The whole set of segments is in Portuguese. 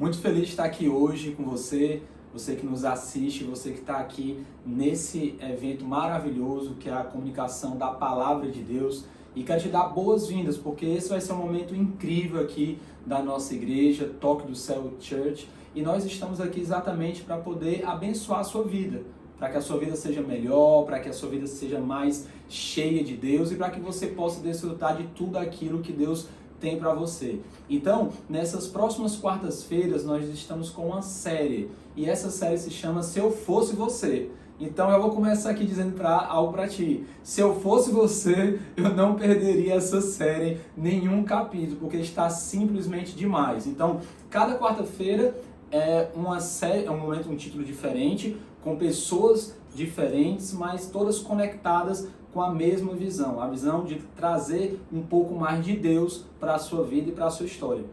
Muito feliz de estar aqui hoje com você, você que nos assiste, você que está aqui nesse evento maravilhoso que é a comunicação da Palavra de Deus. E quero te dar boas-vindas, porque esse vai ser um momento incrível aqui da nossa igreja, Toque do Céu Church. E nós estamos aqui exatamente para poder abençoar a sua vida, para que a sua vida seja melhor, para que a sua vida seja mais cheia de Deus e para que você possa desfrutar de tudo aquilo que Deus tem para você. Então, nessas próximas quartas-feiras, nós estamos com uma série, e essa série se chama Se Eu Fosse Você. Então, eu vou começar aqui dizendo algo para ti. Se eu fosse você, eu não perderia essa série, nenhum capítulo, porque está simplesmente demais. Então, cada quarta-feira é uma série, é um momento, um título diferente, com pessoas diferentes, mas todas conectadas com a mesma visão, a visão de trazer um pouco mais de Deus para a sua vida e para a sua história.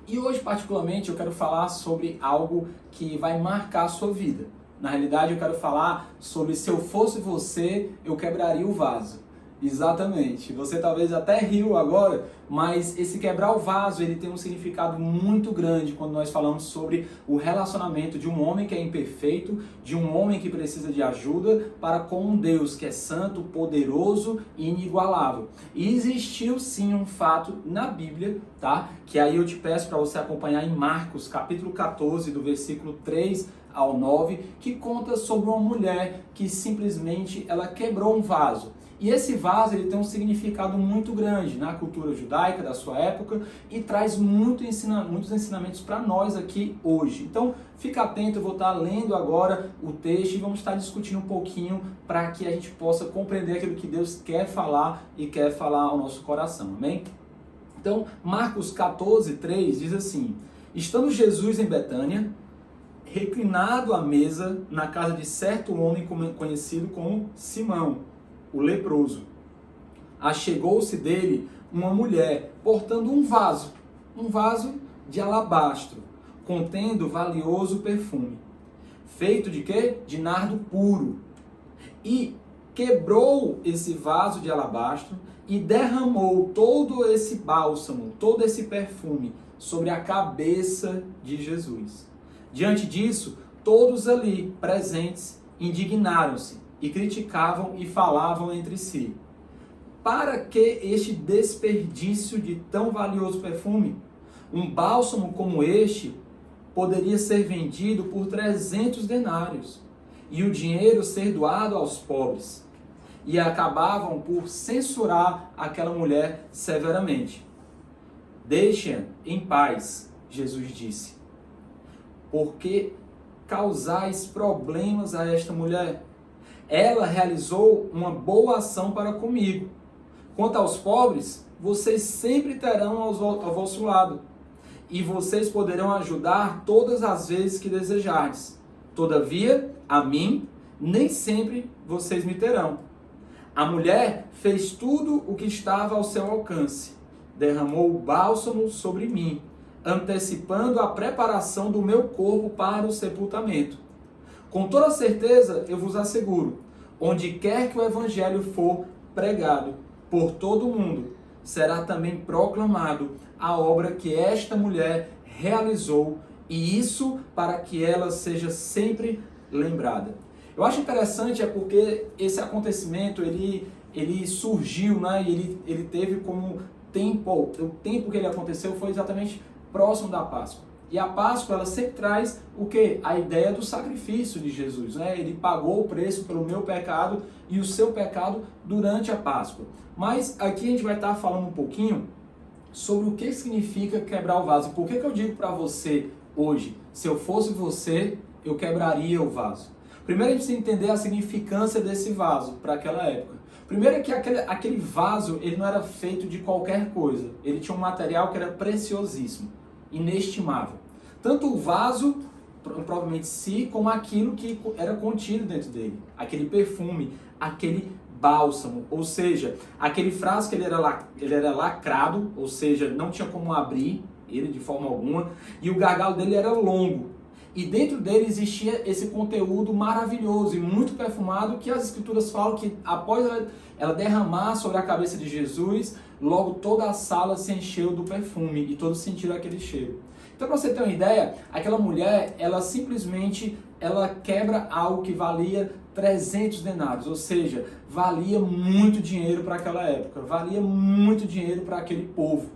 E hoje, particularmente, eu quero falar sobre algo que vai marcar a sua vida. Na realidade, eu quero falar sobre se eu fosse você, eu quebraria o vaso. Exatamente. Você talvez até riu agora, mas esse quebrar o vaso, ele tem um significado muito grande quando nós falamos sobre o relacionamento de um homem que é imperfeito, de um homem que precisa de ajuda, para com um Deus que é santo, poderoso e inigualável. E existiu sim um fato na Bíblia, tá? Que aí eu te peço para você acompanhar em Marcos, capítulo 14, do versículo 3 ao 9, que conta sobre uma mulher que simplesmente ela quebrou um vaso. E esse vaso ele tem um significado muito grande na cultura judaica da sua época e traz muitos ensinamentos para nós aqui hoje. Então, fica atento, eu vou estar lendo agora o texto e vamos estar discutindo um pouquinho para que a gente possa compreender aquilo que Deus quer falar e quer falar ao nosso coração, amém? Então, Marcos 14, 3 diz assim: estando Jesus em Betânia, reclinado à mesa na casa de certo homem conhecido como Simão, o leproso. Achegou-se dele uma mulher portando um vaso de alabastro, contendo valioso perfume. Feito de quê? De nardo puro. E quebrou esse vaso de alabastro e derramou todo esse bálsamo, todo esse perfume sobre a cabeça de Jesus. Diante disso, todos ali presentes indignaram-se e criticavam e falavam entre si: para que este desperdício de tão valioso perfume? Um bálsamo como este poderia ser vendido por 300 denários e o dinheiro ser doado aos pobres. E acabavam por censurar aquela mulher severamente. Deixem-a em paz, Jesus disse. Porque causais problemas a esta mulher? Ela realizou uma boa ação para comigo. Quanto aos pobres, vocês sempre terão ao vosso lado, e vocês poderão ajudar todas as vezes que desejardes. Todavia, a mim, nem sempre vocês me terão. A mulher fez tudo o que estava ao seu alcance. Derramou o bálsamo sobre mim, antecipando a preparação do meu corpo para o sepultamento. Com toda certeza, eu vos asseguro, onde quer que o evangelho for pregado por todo o mundo, será também proclamado a obra que esta mulher realizou, e isso para que ela seja sempre lembrada. Eu acho interessante porque esse acontecimento ele surgiu, né? E ele teve como tempo, o tempo que ele aconteceu foi exatamente próximo da Páscoa. E a Páscoa, ela sempre traz o quê? A ideia do sacrifício de Jesus, né? Ele pagou o preço pelo meu pecado e o seu pecado durante a Páscoa. Mas aqui a gente vai estar falando um pouquinho sobre o que significa quebrar o vaso. Por que eu digo para você hoje, se eu fosse você, eu quebraria o vaso? Primeiro a gente precisa entender a significância desse vaso para aquela época. Primeiro é que aquele vaso, ele não era feito de qualquer coisa. Ele tinha um material que era preciosíssimo, inestimável. Tanto o vaso, provavelmente si, como aquilo que era contido dentro dele. Aquele perfume, aquele bálsamo, ou seja, aquele frasco ele era lacrado, ou seja, não tinha como abrir ele de forma alguma, e o gargalo dele era longo. E dentro dele existia esse conteúdo maravilhoso e muito perfumado que as escrituras falam que após ela derramar sobre a cabeça de Jesus, logo toda a sala se encheu do perfume e todos sentiram aquele cheiro. Então, para você ter uma ideia, aquela mulher, ela quebra algo que valia 300 denários, ou seja, valia muito dinheiro para aquela época, valia muito dinheiro para aquele povo.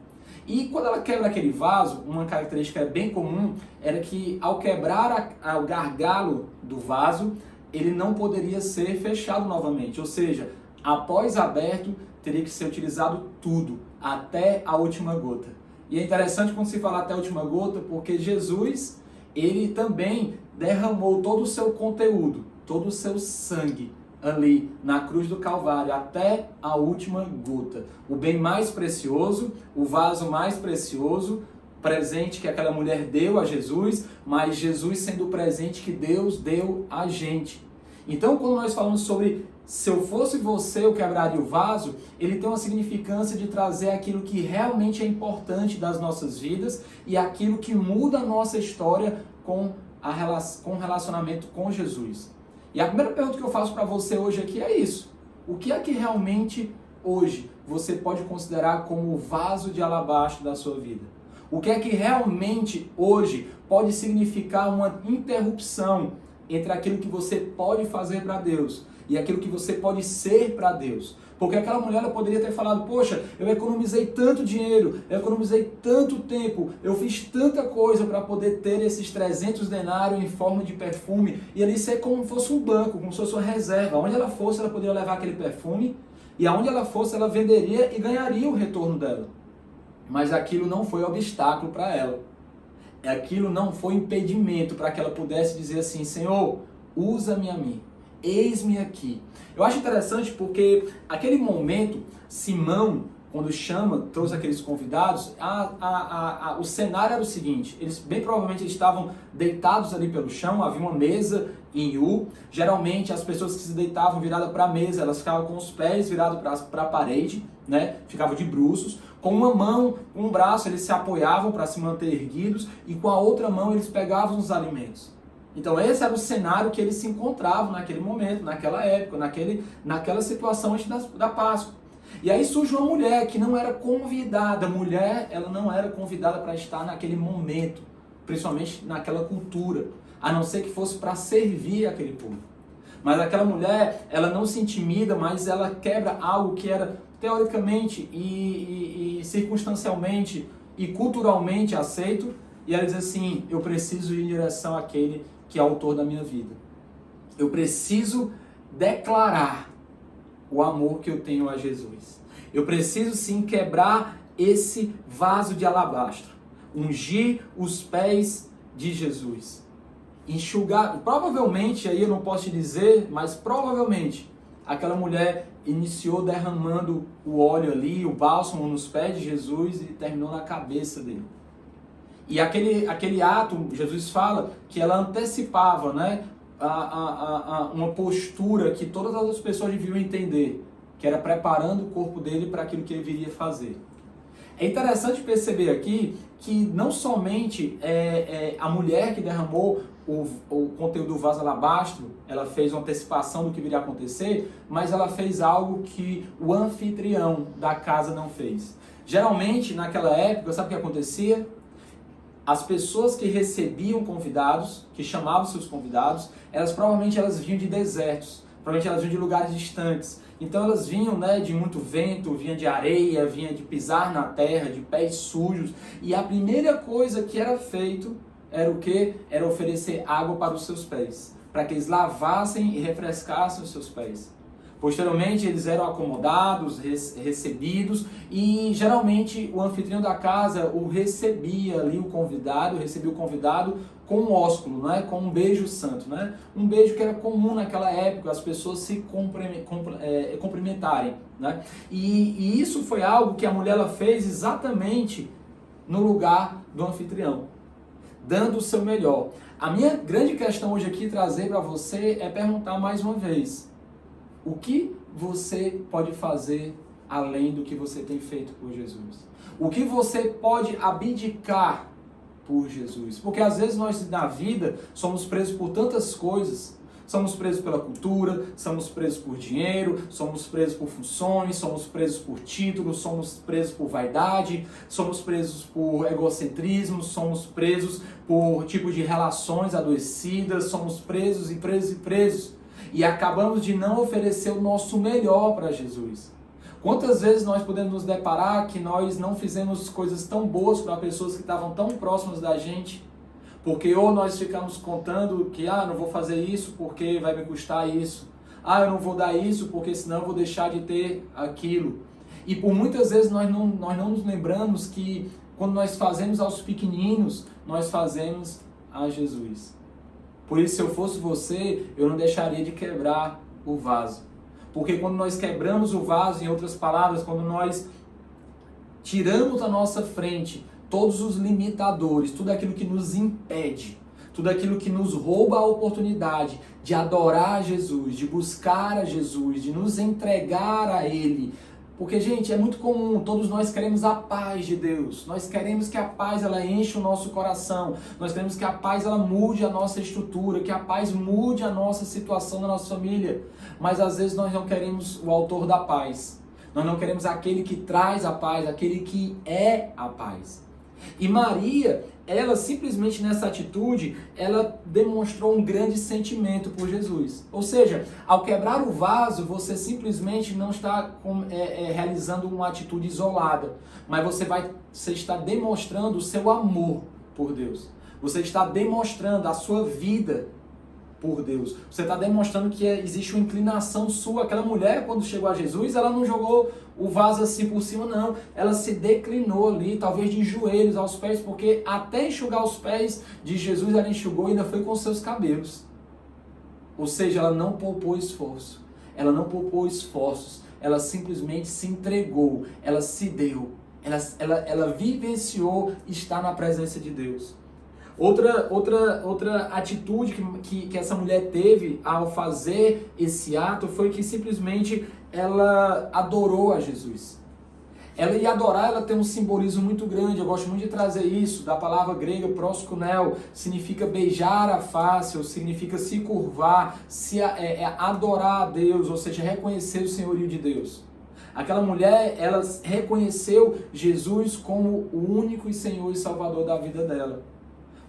E quando ela quebra aquele vaso, uma característica bem comum era que ao quebrar o gargalo do vaso, ele não poderia ser fechado novamente, ou seja, após aberto, teria que ser utilizado tudo, até a última gota. E é interessante quando se fala até a última gota, porque Jesus, ele também derramou todo o seu conteúdo, todo o seu sangue ali na cruz do Calvário, até a última gota. O bem mais precioso, o vaso mais precioso, presente que aquela mulher deu a Jesus, mas Jesus sendo o presente que Deus deu a gente. Então, quando nós falamos sobre se eu fosse você, eu quebraria o vaso, ele tem uma significância de trazer aquilo que realmente é importante das nossas vidas e aquilo que muda a nossa história com o relacionamento com Jesus. E a primeira pergunta que eu faço para você hoje aqui é isso. O que é que realmente hoje você pode considerar como o vaso de alabastro da sua vida? O que é que realmente hoje pode significar uma interrupção entre aquilo que você pode fazer para Deus e aquilo que você pode ser para Deus? Porque aquela mulher ela poderia ter falado, poxa, eu economizei tanto dinheiro, eu economizei tanto tempo, eu fiz tanta coisa para poder ter esses 300 denários em forma de perfume, e ali ser como se fosse um banco, como se fosse uma reserva. Onde ela fosse, ela poderia levar aquele perfume, e aonde ela fosse, ela venderia e ganharia o retorno dela. Mas aquilo não foi obstáculo para ela. Aquilo não foi impedimento para que ela pudesse dizer assim, Senhor, usa-me a mim, eis-me aqui. Eu acho interessante porque aquele momento, Simão, quando trouxe aqueles convidados, o cenário era o seguinte, bem provavelmente eles estavam deitados ali pelo chão, havia uma mesa em U, geralmente as pessoas que se deitavam viradas para a mesa, elas ficavam com os pés virados para a parede, né? Ficavam de bruços, com uma mão, com um braço eles se apoiavam para se manter erguidos e com a outra mão eles pegavam os alimentos. Então esse era o cenário que eles se encontravam naquele momento, naquela época, naquela situação antes da Páscoa. E aí surge uma mulher que não era convidada. A mulher, ela não era convidada para estar naquele momento, principalmente naquela cultura, a não ser que fosse para servir aquele povo. Mas aquela mulher, ela não se intimida, mas ela quebra algo que era teoricamente e circunstancialmente e culturalmente aceito, e ela diz assim, eu preciso ir em direção àquele que é o autor da minha vida. Eu preciso declarar o amor que eu tenho a Jesus. Eu preciso sim quebrar esse vaso de alabastro, ungir os pés de Jesus, enxugar, provavelmente, aí eu não posso te dizer, mas provavelmente aquela mulher iniciou derramando o óleo ali, o bálsamo nos pés de Jesus e terminou na cabeça dele. E aquele ato, Jesus fala que ela antecipava, né, uma postura que todas as outras pessoas deviam entender, que era preparando o corpo dele para aquilo que ele viria fazer. É interessante perceber aqui que não somente a mulher que derramou o conteúdo do vaso alabastro, ela fez uma antecipação do que viria a acontecer, mas ela fez algo que o anfitrião da casa não fez. Geralmente, naquela época, sabe o que acontecia? As pessoas que recebiam convidados, que chamavam seus convidados, provavelmente elas vinham de desertos, provavelmente elas vinham de lugares distantes. Então elas vinham, né, de muito vento, vinham de areia, vinham de pisar na terra, de pés sujos. E a primeira coisa que era feito era o quê? Era oferecer água para os seus pés, para que eles lavassem e refrescassem os seus pés. Posteriormente, eles eram acomodados, recebidos, e geralmente o anfitrião da casa recebia o convidado com um ósculo, né? Com um beijo santo, né? Um beijo que era comum naquela época, as pessoas se cumprimentarem, né? E isso foi algo que a mulher ela fez exatamente no lugar do anfitrião, dando o seu melhor. A minha grande questão hoje aqui, trazer para você, é perguntar mais uma vez: o que você pode fazer além do que você tem feito por Jesus? O que você pode abdicar por Jesus? Porque às vezes nós na vida somos presos por tantas coisas. Somos presos pela cultura, somos presos por dinheiro, somos presos por funções, somos presos por títulos, somos presos por vaidade, somos presos por egocentrismo, somos presos por tipo de relações adoecidas, somos presos e presos e presos. E acabamos de não oferecer o nosso melhor para Jesus. Quantas vezes nós podemos nos deparar que nós não fizemos coisas tão boas para pessoas que estavam tão próximas da gente? Porque ou nós ficamos contando que, não vou fazer isso porque vai me custar isso. Eu não vou dar isso porque senão eu vou deixar de ter aquilo. E por muitas vezes nós não nos lembramos que quando nós fazemos aos pequeninos, nós fazemos a Jesus. Por isso, se eu fosse você, eu não deixaria de quebrar o vaso. Porque quando nós quebramos o vaso, em outras palavras, quando nós tiramos da nossa frente todos os limitadores, tudo aquilo que nos impede, tudo aquilo que nos rouba a oportunidade de adorar a Jesus, de buscar a Jesus, de nos entregar a Ele. Porque, gente, é muito comum, todos nós queremos a paz de Deus, nós queremos que a paz ela enche o nosso coração, nós queremos que a paz ela mude a nossa estrutura, que a paz mude a nossa situação na nossa família, mas às vezes nós não queremos o autor da paz, nós não queremos aquele que traz a paz, aquele que é a paz. E Maria, ela simplesmente nessa atitude, ela demonstrou um grande sentimento por Jesus. Ou seja, ao quebrar o vaso, você simplesmente não está realizando uma atitude isolada, mas você está demonstrando o seu amor por Deus. Você está demonstrando a sua vida por Deus. Você está demonstrando que existe uma inclinação sua. Aquela mulher, quando chegou a Jesus, ela não jogou o vaso assim por cima, não. Ela se declinou ali, talvez de joelhos aos pés, porque até enxugar os pés de Jesus, ela enxugou e ainda foi com seus cabelos. Ou seja, ela não poupou esforço. Ela não poupou esforços. Ela simplesmente se entregou. Ela se deu. Ela vivenciou estar na presença de Deus. Outra atitude que essa mulher teve ao fazer esse ato foi que simplesmente ela adorou a Jesus. E adorar, ela tem um simbolismo muito grande. Eu gosto muito de trazer isso, da palavra grega proskuneo, significa beijar a face, ou significa se curvar, adorar a Deus, ou seja, reconhecer o senhorio de Deus. Aquela mulher, ela reconheceu Jesus como o único e Senhor e Salvador da vida dela.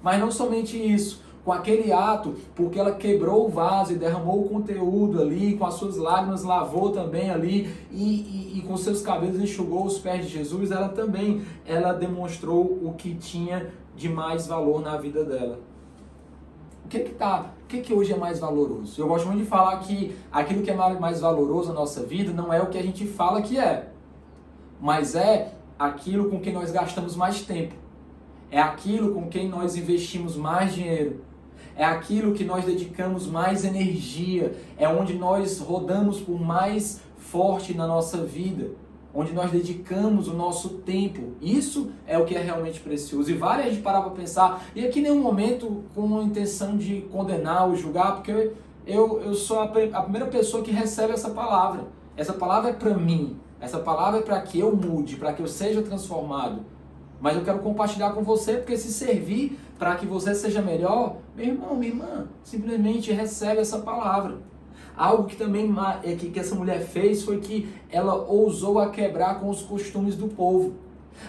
Mas não somente isso, com aquele ato, porque ela quebrou o vaso e derramou o conteúdo ali, com as suas lágrimas lavou também ali e com seus cabelos enxugou os pés de Jesus, ela demonstrou o que tinha de mais valor na vida dela. O que hoje é mais valoroso? Eu gosto muito de falar que aquilo que é mais valoroso na nossa vida não é o que a gente fala que é, mas é aquilo com que nós gastamos mais tempo. É aquilo com quem nós investimos mais dinheiro. É aquilo que nós dedicamos mais energia. É onde nós rodamos por mais forte na nossa vida. Onde nós dedicamos o nosso tempo. Isso é o que é realmente precioso. E vale a gente parar para pensar. E aqui em nenhum momento com a intenção de condenar ou julgar, porque eu sou a primeira pessoa que recebe essa palavra. Essa palavra é para mim. Essa palavra é para que eu mude, para que eu seja transformado. Mas eu quero compartilhar com você, porque se servir para que você seja melhor, meu irmão, minha irmã, simplesmente recebe essa palavra. Algo que também que essa mulher fez foi que ela ousou a quebrar com os costumes do povo.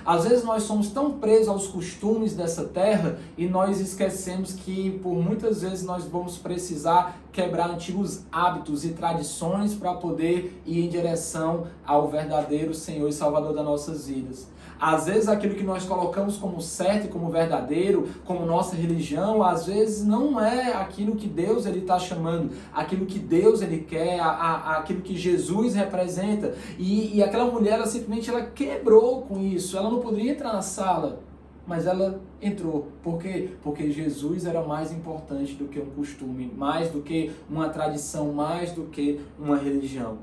Às vezes nós somos tão presos aos costumes dessa terra e nós esquecemos que por muitas vezes nós vamos precisar quebrar antigos hábitos e tradições para poder ir em direção ao verdadeiro Senhor e Salvador das nossas vidas. Às vezes aquilo que nós colocamos como certo e como verdadeiro, como nossa religião, às vezes não é aquilo que Deus está chamando, aquilo que Deus ele quer, aquilo que Jesus representa. E aquela mulher, ela simplesmente quebrou com isso. Ela não poderia entrar na sala, mas ela entrou. Por quê? Porque Jesus era mais importante do que um costume, mais do que uma tradição, mais do que uma religião.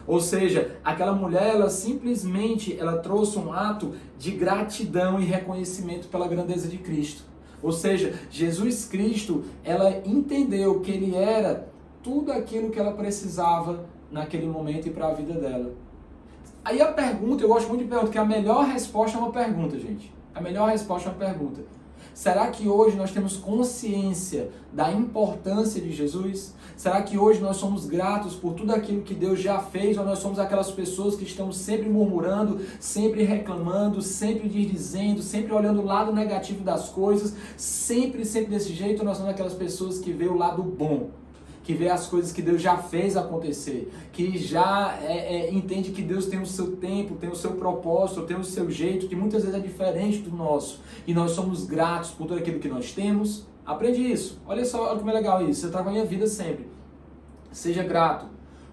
Ou seja, aquela mulher, ela simplesmente trouxe um ato de gratidão e reconhecimento pela grandeza de Cristo. Ou seja, Jesus Cristo, ela entendeu que Ele era tudo aquilo que ela precisava naquele momento e para a vida dela. Aí a pergunta, eu gosto muito de perguntar, que a melhor resposta é uma pergunta, gente. A melhor resposta é uma pergunta. Será que hoje nós temos consciência da importância de Jesus? Será que hoje nós somos gratos por tudo aquilo que Deus já fez, ou nós somos aquelas pessoas que estão sempre murmurando, sempre reclamando, sempre dizendo, sempre olhando o lado negativo das coisas, sempre desse jeito, ou nós somos aquelas pessoas que vê o lado bom, que vê as coisas que Deus já fez acontecer, que já entende que Deus tem o seu tempo, tem o seu propósito, tem o seu jeito, que muitas vezes é diferente do nosso, e nós somos gratos por tudo aquilo que nós temos? Aprende isso. Olha só, olha como é legal isso. Você traga a minha vida sempre. Seja grato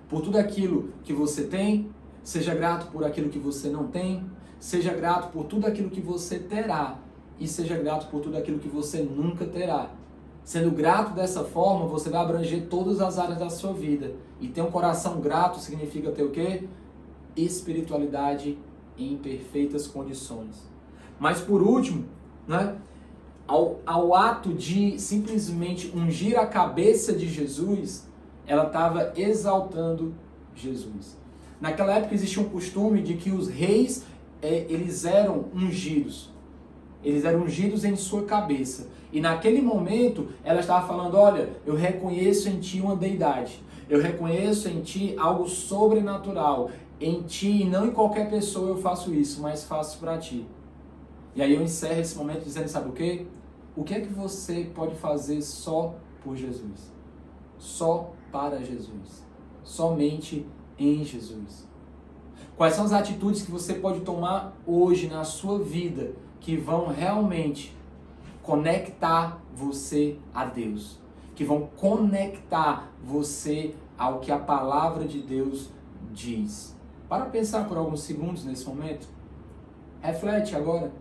por tudo aquilo que você tem, seja grato por aquilo que você não tem, seja grato por tudo aquilo que você terá, e seja grato por tudo aquilo que você nunca terá. Sendo grato dessa forma, você vai abranger todas as áreas da sua vida. E ter um coração grato significa ter o quê? Espiritualidade em perfeitas condições. Mas por último, né, ao ato de simplesmente ungir a cabeça de Jesus, ela estava exaltando Jesus. Naquela época existia um costume de que os reis, eles eram ungidos. Eles eram ungidos em sua cabeça. E naquele momento, ela estava falando, olha, eu reconheço em ti uma deidade. Eu reconheço em ti algo sobrenatural. Em ti, e não em qualquer pessoa eu faço isso, mas faço para ti. E aí eu encerro esse momento dizendo, sabe o quê? O que é que você pode fazer só por Jesus? Só para Jesus. Somente em Jesus. Quais são as atitudes que você pode tomar hoje na sua vida que vão realmente conectar você a Deus, que vão conectar você ao que a palavra de Deus diz? Para pensar por alguns segundos nesse momento. Reflete agora.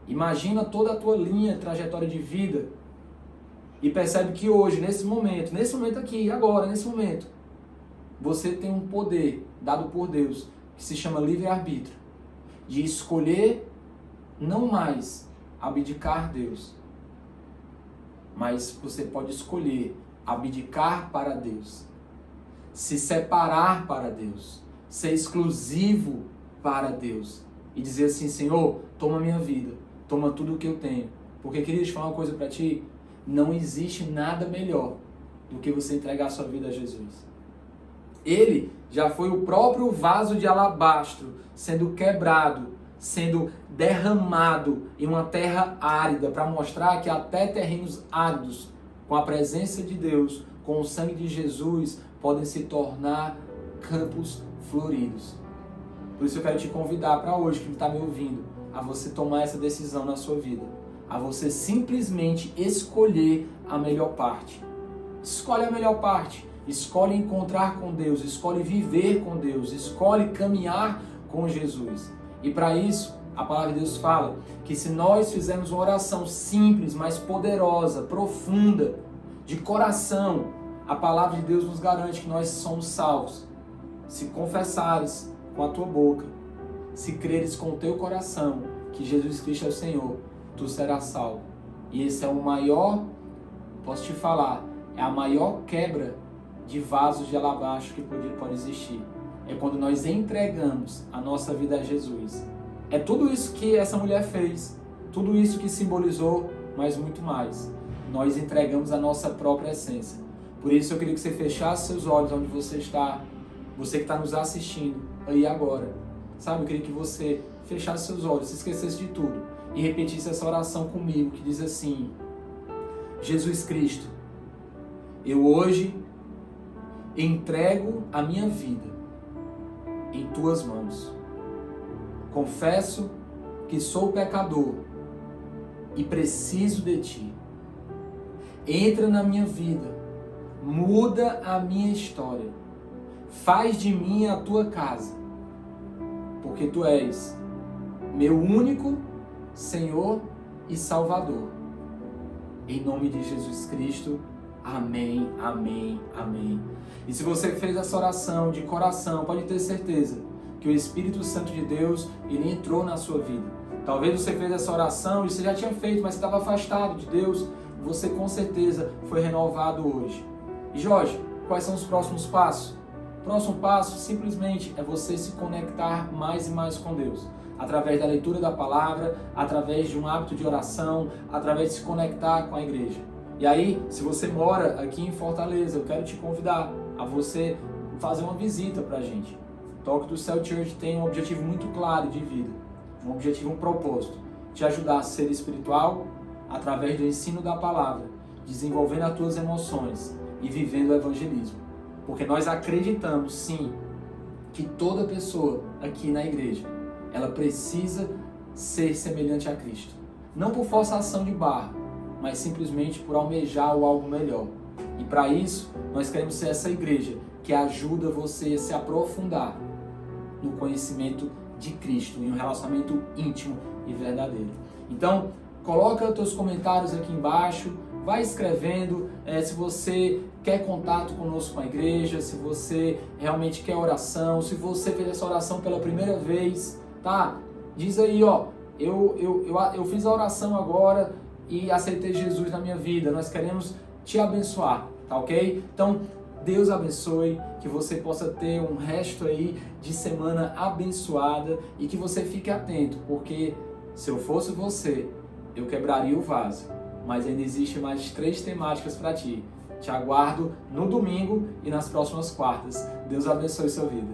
Imagina toda a tua linha, trajetória de vida e percebe que hoje, nesse momento aqui, agora, nesse momento, você tem um poder dado por Deus que se chama livre-arbítrio, de escolher não mais abdicar Deus, mas você pode escolher abdicar para Deus, se separar para Deus, ser exclusivo para Deus e dizer assim, Senhor, toma minha vida, toma tudo o que eu tenho. Porque, queria te falar uma coisa para ti, não existe nada melhor do que você entregar a sua vida a Jesus. Ele já foi o próprio vaso de alabastro sendo quebrado, sendo derramado em uma terra árida, para mostrar que até terrenos áridos, com a presença de Deus, com o sangue de Jesus, podem se tornar campos floridos. Por isso eu quero te convidar para hoje, que está me ouvindo, a você tomar essa decisão na sua vida, a você simplesmente escolher a melhor parte. Escolhe a melhor parte, escolhe encontrar com Deus, escolhe viver com Deus, escolhe caminhar com Jesus. E para isso, a palavra de Deus fala que se nós fizermos uma oração simples, mas poderosa, profunda, de coração, a palavra de Deus nos garante que nós somos salvos. Se confessares com a tua boca, se creres com o teu coração que Jesus Cristo é o Senhor, tu serás salvo. E esse é o maior, posso te falar, é a maior quebra de vasos de alabastro que pode existir. É quando nós entregamos a nossa vida a Jesus. É tudo isso que essa mulher fez, tudo isso que simbolizou, mas muito mais. Nós entregamos a nossa própria essência. Por isso eu queria que você fechasse seus olhos onde você está, você que está nos assistindo aí agora. Sabe, eu queria que você fechasse seus olhos, se esquecesse de tudo e repetisse essa oração comigo, que diz assim: Jesus Cristo, eu hoje entrego a minha vida em tuas mãos. Confesso que sou pecador e preciso de ti. Entra na minha vida, muda a minha história, faz de mim a tua casa, porque tu és meu único Senhor e Salvador. Em nome de Jesus Cristo, amém, amém, amém. E se você fez essa oração de coração, pode ter certeza que o Espírito Santo de Deus, ele entrou na sua vida. Talvez você fez essa oração e você já tinha feito, mas estava afastado de Deus. Você com certeza foi renovado hoje. E Jorge, quais são os próximos passos? O próximo passo simplesmente é você se conectar mais e mais com Deus. através da leitura da palavra, através de um hábito de oração, através de se conectar com a igreja. E aí, se você mora aqui em Fortaleza, eu quero te convidar a você fazer uma visita pra gente. O Toque do Céu Church tem um objetivo muito claro de vida, um objetivo, um propósito, te ajudar a ser espiritual através do ensino da palavra, desenvolvendo as tuas emoções e vivendo o evangelismo. Porque nós acreditamos, sim, que toda pessoa aqui na igreja, ela precisa ser semelhante a Cristo. Não por forçação de barra, mas simplesmente por almejar algo melhor. E para isso, nós queremos ser essa igreja que ajuda você a se aprofundar no conhecimento de Cristo, em um relacionamento íntimo e verdadeiro. Então, coloca os teus comentários aqui embaixo, vai escrevendo, se você quer contato conosco com a igreja, se você realmente quer oração, se você fez essa oração pela primeira vez, tá? Diz aí, ó, eu fiz a oração agora e aceitei Jesus na minha vida, nós queremos te abençoar, tá ok? Então, Deus abençoe, que você possa ter um resto aí de semana abençoada e que você fique atento, porque se eu fosse você, eu quebraria o vaso, mas ainda existe mais 3 temáticas para ti. Te aguardo no domingo e nas próximas quartas. Deus abençoe sua vida.